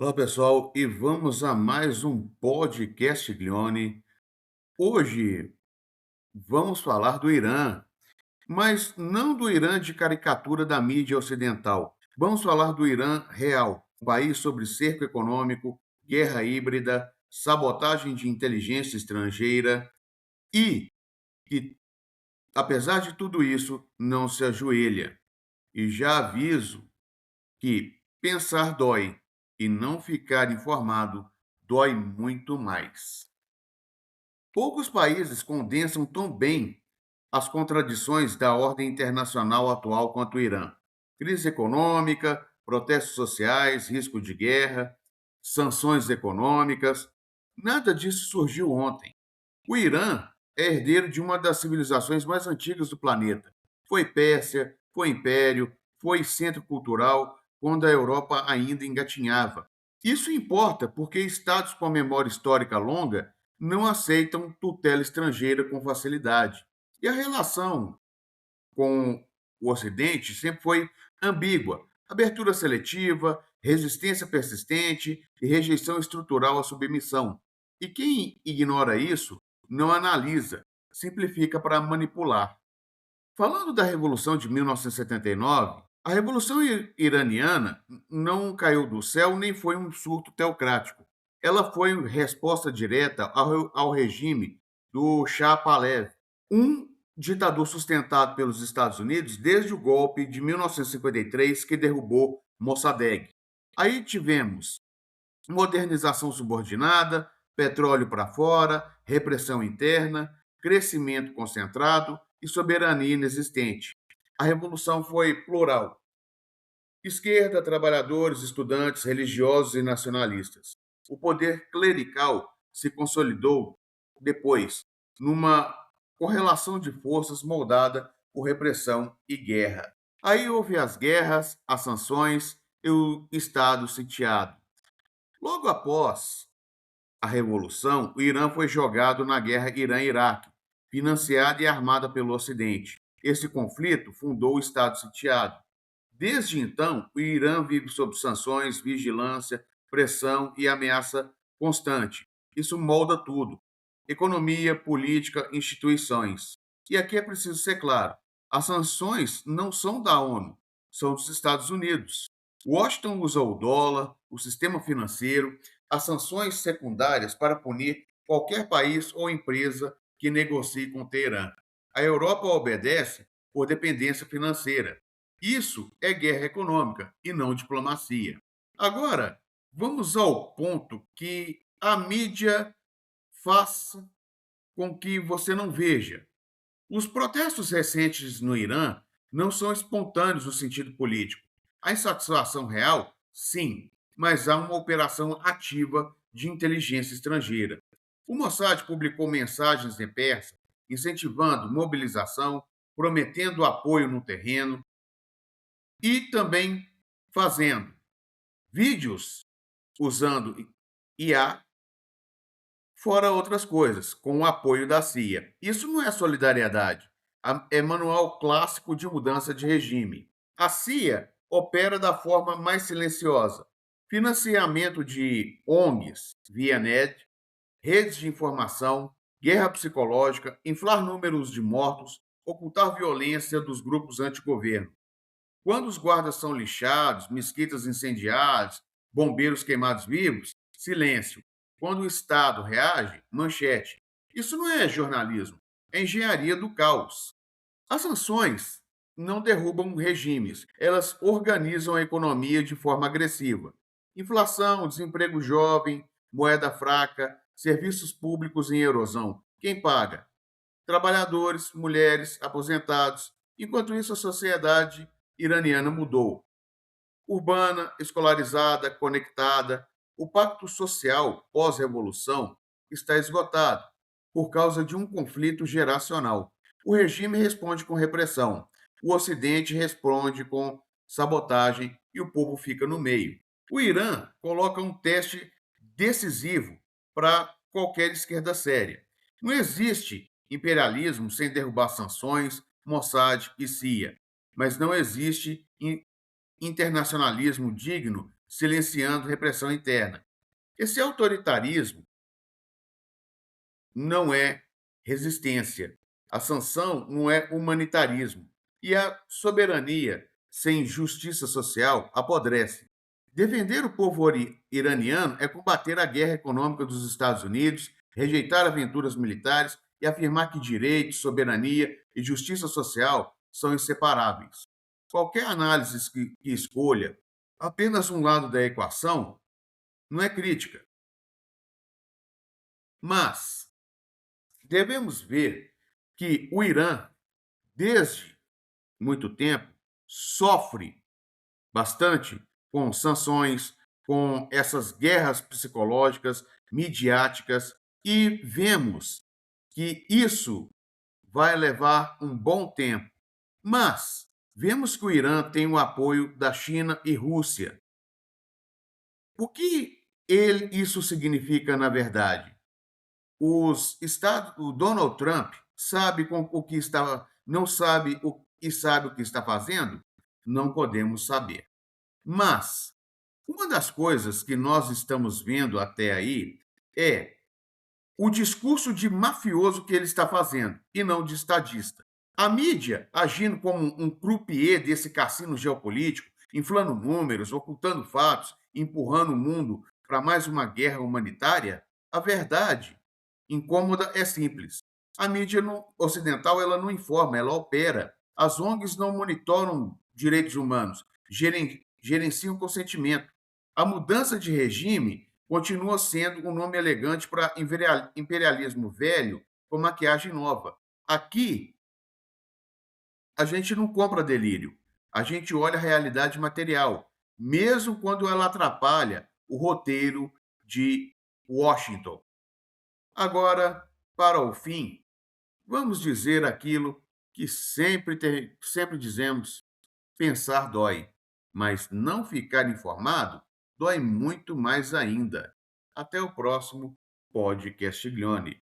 Olá, pessoal, e vamos a mais um podcast Glione. Hoje vamos falar do Irã, mas não do Irã de caricatura da mídia ocidental. Vamos falar do Irã real, um país sob cerco econômico, guerra híbrida, sabotagem de inteligência estrangeira e que, apesar de tudo isso, não se ajoelha. E já aviso que pensar dói e não ficar informado dói muito mais. Poucos países condensam tão bem as contradições da ordem internacional atual quanto o Irã. Crise econômica, protestos sociais, risco de guerra, sanções econômicas. Nada disso surgiu ontem. O Irã é herdeiro de uma das civilizações mais antigas do planeta. Foi Pérsia, foi império, foi centro cultural quando a Europa ainda engatinhava. Isso importa porque estados com a memória histórica longa não aceitam tutela estrangeira com facilidade. E a relação com o Ocidente sempre foi ambígua: abertura seletiva, resistência persistente e rejeição estrutural à submissão. E quem ignora isso não analisa, simplifica para manipular. Falando da Revolução de 1979, a Revolução Iraniana não caiu do céu nem foi um surto teocrático. Ela foi resposta direta ao regime do Shah Pahlavi, um ditador sustentado pelos Estados Unidos desde o golpe de 1953 que derrubou Mossadegh. Aí tivemos modernização subordinada, petróleo para fora, repressão interna, crescimento concentrado e soberania inexistente. A revolução foi plural: esquerda, trabalhadores, estudantes, religiosos e nacionalistas. O poder clerical se consolidou depois numa correlação de forças moldada por repressão e guerra. Aí houve as guerras, as sanções e o Estado sitiado. Logo após a Revolução, o Irã foi jogado na guerra Irã-Iraque, financiada e armada pelo Ocidente. Esse conflito fundou o Estado sitiado. Desde então, o Irã vive sob sanções, vigilância, pressão e ameaça constante. Isso molda tudo: economia, política, instituições. E aqui é preciso ser claro: as sanções não são da ONU, são dos Estados Unidos. Washington usou o dólar, o sistema financeiro, as sanções secundárias para punir qualquer país ou empresa que negocie com Teherã. A Europa obedece por dependência financeira. Isso é guerra econômica e não diplomacia. Agora, vamos ao ponto que a mídia faz com que você não veja. Os protestos recentes no Irã não são espontâneos no sentido político. A insatisfação real, sim, mas há uma operação ativa de inteligência estrangeira. O Mossad publicou mensagens em persa, incentivando mobilização, prometendo apoio no terreno e também fazendo vídeos usando IA, fora outras coisas, com o apoio da CIA. Isso não é solidariedade, é manual clássico de mudança de regime. A CIA opera da forma mais silenciosa: financiamento de ONGs via net, redes de informação, guerra psicológica, inflar números de mortos, ocultar violência dos grupos antigoverno. Quando os guardas são lixados, mesquitas incendiadas, bombeiros queimados vivos, silêncio. Quando o Estado reage, manchete. Isso não é jornalismo, é engenharia do caos. As sanções não derrubam regimes, elas organizam a economia de forma agressiva. Inflação, desemprego jovem, moeda fraca, serviços públicos em erosão. Quem paga? Trabalhadores, mulheres, aposentados. Enquanto isso, a sociedade iraniana mudou: urbana, escolarizada, conectada. O pacto social pós-revolução está esgotado por causa de um conflito geracional. O regime responde com repressão, o Ocidente responde com sabotagem e o povo fica no meio. O Irã coloca um teste decisivo para qualquer esquerda séria. Não existe imperialismo sem derrubar sanções, Mossad e CIA, mas não existe internacionalismo digno silenciando repressão interna. Esse autoritarismo não é resistência. A sanção não é humanitarismo. E a soberania sem justiça social apodrece. Defender o povo iraniano é combater a guerra econômica dos Estados Unidos, rejeitar aventuras militares e afirmar que direitos, soberania e justiça social são inseparáveis. Qualquer análise que escolha apenas um lado da equação não é crítica, mas devemos ver que o Irã, desde muito tempo, sofre bastante com sanções, com essas guerras psicológicas, midiáticas, e vemos que isso vai levar um bom tempo. Mas vemos que o Irã tem o apoio da China e Rússia. O que isso significa na verdade? O Donald Trump sabe com o que está, não sabe o e sabe o que está fazendo? Não podemos saber. Mas uma das coisas que nós estamos vendo até aí é o discurso de mafioso que ele está fazendo e não de estadista. A mídia agindo como um croupier desse cassino geopolítico, inflando números, ocultando fatos, empurrando o mundo para mais uma guerra humanitária. A verdade incômoda é simples. A mídia ocidental ela não informa, ela opera. As ONGs não monitoram direitos humanos, gerenciam consentimento. A mudança de regime continua sendo um nome elegante para imperialismo velho com maquiagem nova. Aqui, a gente não compra delírio, a gente olha a realidade material, mesmo quando ela atrapalha o roteiro de Washington. Agora, para o fim, vamos dizer aquilo que sempre dizemos: pensar dói, mas não ficar informado dói muito mais ainda. Até o próximo podcast Glione.